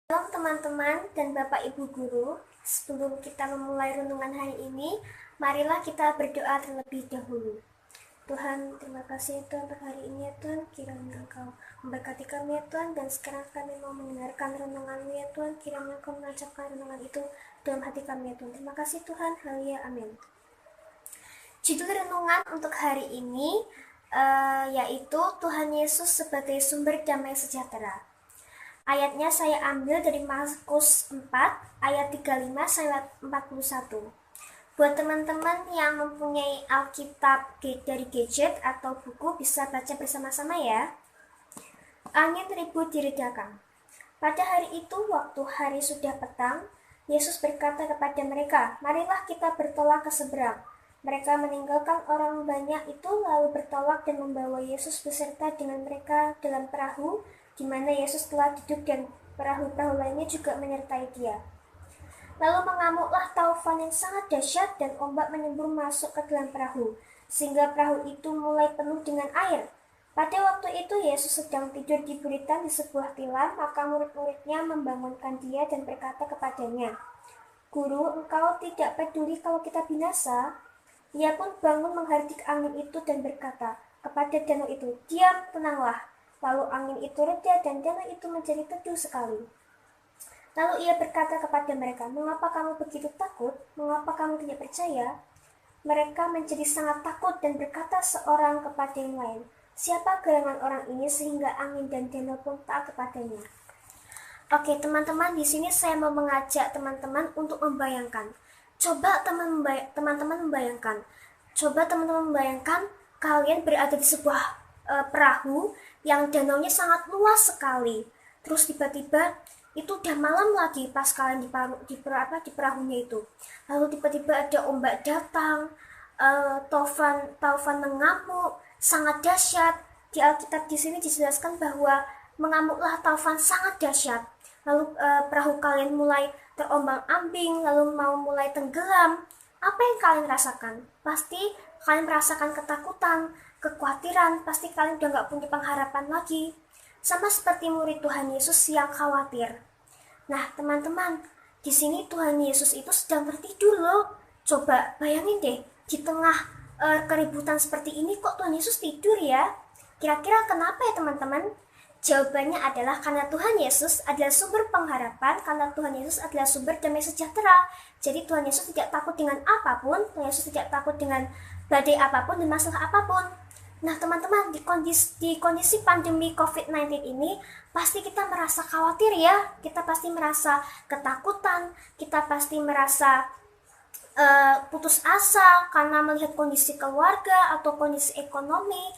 Shalom teman-teman dan Bapak Ibu Guru. Sebelum kita memulai renungan hari ini, marilah kita berdoa terlebih dahulu. Tuhan, terima kasih Tuhan untuk hari ini ya Tuhan. Kiranya Engkau memberkati kami ya Tuhan. Dan sekarang kami mau mendengarkan renungan-Mu ya Tuhan. Kiranya Engkau menancapkan renungan itu dalam hati kami ya Tuhan. Terima kasih Tuhan. Haleluya. Amin. Judul renungan untuk hari ini yaitu Tuhan Yesus sebagai sumber damai sejahtera. Ayatnya saya ambil dari Markus 4 ayat 35 sampai 41. Buat teman-teman yang mempunyai Alkitab dari gadget atau buku bisa baca bersama-sama ya. Angin ribut diredakan. Pada hari itu waktu hari sudah petang, Yesus berkata kepada mereka, "Marilah kita bertolak ke seberang." Mereka meninggalkan orang banyak itu lalu bertolak dan membawa Yesus beserta dengan mereka dalam perahu, di mana Yesus telah duduk dan perahu-perahu lainnya juga menyertai dia. Lalu mengamuklah taufan yang sangat dahsyat dan ombak menyembur masuk ke dalam perahu, sehingga perahu itu mulai penuh dengan air. Pada waktu itu Yesus sedang tidur di buritan di sebuah tilam, maka murid-muridnya membangunkan dia dan berkata kepadanya, "Guru, engkau tidak peduli kalau kita binasa?" Ia pun bangun menghardik angin itu dan berkata kepada danau itu, "Diam, tenanglah." Lalu angin itu reda dan danau itu menjadi teduh sekali. Lalu ia berkata kepada mereka, "Mengapa kamu begitu takut? Mengapa kamu tidak percaya?" Mereka menjadi sangat takut dan berkata seorang kepada yang lain, "Siapa gerangan orang ini sehingga angin dan danau pun taat kepadanya?" Oke teman-teman, di sini saya mau mengajak teman-teman untuk membayangkan. Coba teman-teman membayangkan. Kalian berada di sebuah perahu yang danaunya sangat luas sekali. Terus tiba-tiba itu udah malam lagi pas kalian di perahunya itu. Lalu tiba-tiba ada ombak datang, taufan mengamuk, sangat dahsyat. Di Alkitab di sini dijelaskan bahwa mengamuklah taufan sangat dahsyat. Lalu perahu kalian mulai terombang-ambing, lalu mau mulai tenggelam. Apa yang kalian rasakan? Pasti kalian merasakan ketakutan, kekhawatiran, pasti kalian udah gak punya pengharapan lagi. Sama seperti murid Tuhan Yesus yang khawatir. Nah teman-teman, di sini Tuhan Yesus itu sedang tertidur loh. Coba bayangin deh, di tengah keributan seperti ini kok Tuhan Yesus tidur ya? Kira-kira kenapa ya teman-teman? Jawabannya adalah karena Tuhan Yesus adalah sumber pengharapan, karena Tuhan Yesus adalah sumber damai sejahtera. Jadi Tuhan Yesus tidak takut dengan apapun, Tuhan Yesus tidak takut dengan badai apapun dan masalah apapun. Nah teman-teman, di kondisi pandemi COVID-19 ini pasti kita merasa khawatir ya, kita pasti merasa ketakutan, kita pasti merasa putus asa karena melihat kondisi keluarga atau kondisi ekonomi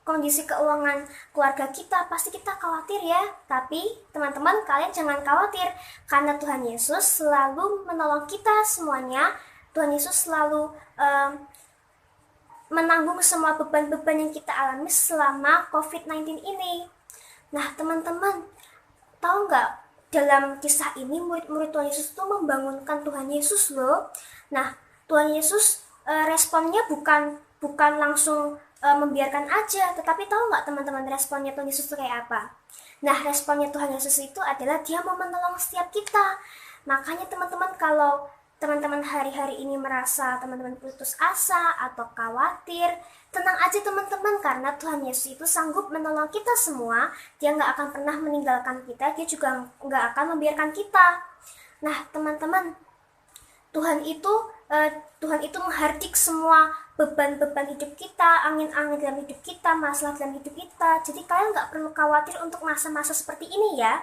kondisi keuangan keluarga kita, pasti kita khawatir ya. Tapi teman-teman, kalian jangan khawatir karena Tuhan Yesus selalu menolong kita semuanya. Tuhan Yesus selalu menanggung semua beban-beban yang kita alami selama COVID-19 ini. Nah teman-teman, tahu nggak, dalam kisah ini murid-murid Tuhan Yesus itu membangunkan Tuhan Yesus loh. Nah Tuhan Yesus responnya bukan langsung membiarkan aja, tetapi tahu nggak teman-teman responnya Tuhan Yesus itu kayak apa? Nah responnya Tuhan Yesus itu adalah dia mau menolong setiap kita. Makanya teman-teman, kalau teman-teman hari-hari ini merasa teman-teman putus asa atau khawatir, tenang aja teman-teman, karena Tuhan Yesus itu sanggup menolong kita semua. Dia nggak akan pernah meninggalkan kita, dia juga nggak akan membiarkan kita. Nah teman-teman, Tuhan itu menghardik semua beban-beban hidup kita, angin-angin dalam hidup kita, masalah dalam hidup kita. Jadi kalian nggak perlu khawatir untuk masa-masa seperti ini ya.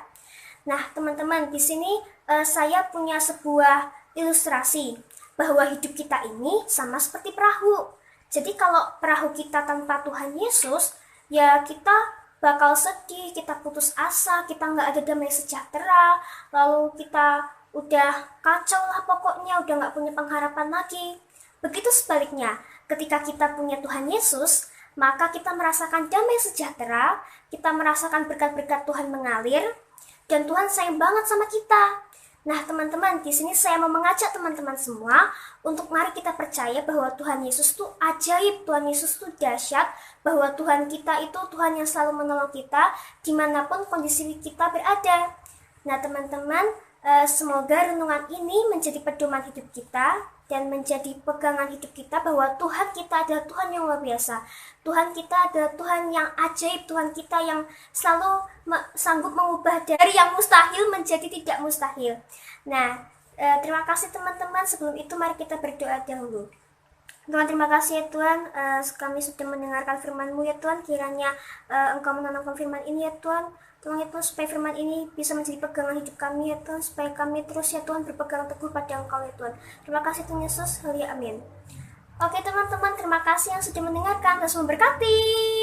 Nah teman-teman, di sini saya punya sebuah ilustrasi bahwa hidup kita ini sama seperti perahu. Jadi kalau perahu kita tanpa Tuhan Yesus, ya kita bakal sedih, kita putus asa, kita nggak ada damai sejahtera, lalu kita udah kacau lah pokoknya, udah nggak punya pengharapan lagi. Begitu sebaliknya, ketika kita punya Tuhan Yesus, maka kita merasakan damai sejahtera, kita merasakan berkat-berkat Tuhan mengalir, dan Tuhan sayang banget sama kita. Nah, teman-teman, di sini saya mau mengajak teman-teman semua untuk mari kita percaya bahwa Tuhan Yesus itu ajaib, Tuhan Yesus itu dahsyat, bahwa Tuhan kita itu Tuhan yang selalu menolong kita dimanapun kondisi kita berada. Nah, teman-teman, semoga renungan ini menjadi pedoman hidup kita dan menjadi pegangan hidup kita bahwa Tuhan kita adalah Tuhan yang luar biasa. Tuhan kita adalah Tuhan yang ajaib, Tuhan kita yang selalu sanggup mengubah dari yang mustahil menjadi tidak mustahil. Nah, terima kasih teman-teman. Sebelum itu mari kita berdoa dahulu. Tuhan, terima kasih ya Tuhan, kami sudah mendengarkan firman-Mu ya Tuhan. Kiranya Engkau menanamkan firman ini ya Tuhan. Tolong ya Tuhan, supaya firman ini bisa menjadi pegangan hidup kami ya Tuhan, supaya kami terus ya Tuhan berpegang teguh pada Engkau ya Tuhan. Terima kasih Tuhan Yesus, haleluya, amin. Oke teman-teman, terima kasih yang sudah mendengarkan. Tuhan memberkati.